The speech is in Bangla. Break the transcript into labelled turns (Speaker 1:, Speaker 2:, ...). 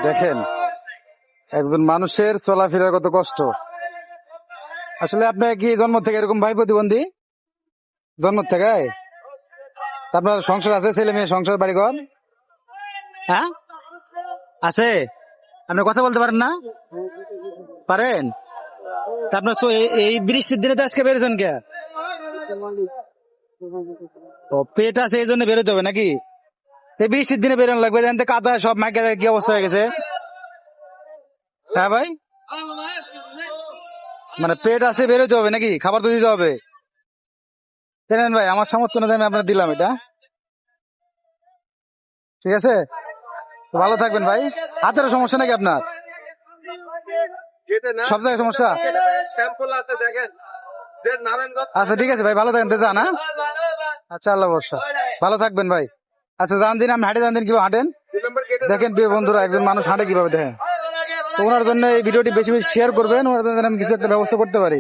Speaker 1: দেখেন একজন মানুষের চলাফেরার কত কষ্ট। আসলে আপনি কি জন্ম থেকে এরকম ভাই প্রতিবন্ধী? জন্ম থেকে? আপনার সংসার আছে, ছেলে মেয়ে, সংসার, বাড়িঘর? হ্যাঁ আছে। আপনি কথা বলতে পারেন না? পারেন? তা আপনার এই বৃষ্টির দিনে তো আজকে বেরোছেন কে? ও পেট আছে এই জন্য বেরোতে হবে নাকি? এই বৃষ্টির দিনে বেরোনো লাগবে, জানতে কাদা সব মাইকে কি অবস্থা হয়ে গেছে। হ্যাঁ ভাই, মানে পেট আছে বেরোতে হবে নাকি? খাবার তো দিতে হবে। জানেন ভাই, আমার সামর্থ্য না, আমি আপনার দিলাম এটা। ঠিক আছে, তো ভালো থাকবেন ভাই। হাতের সমস্যা নাকি আপনার? সব জায়গায় সমস্যা? আচ্ছা ঠিক আছে ভাই, ভালো থাকেন, যান। হ্যাঁ আচ্ছা, আল্লাহ ভরসা। ভালো থাকবেন ভাই। আচ্ছা জান দিন, আপনি হাঁটে জান দিন, কিভাবে হাঁটেন দেখেন। প্রিয় বন্ধুরা, একজন মানুষ হাঁটে কিভাবে দেখেন। তো ওনার জন্য এই ভিডিওটি বেশি বেশি শেয়ার করবেন, ওনার জন্য আমি কিছু একটা ব্যবস্থা করতে পারি।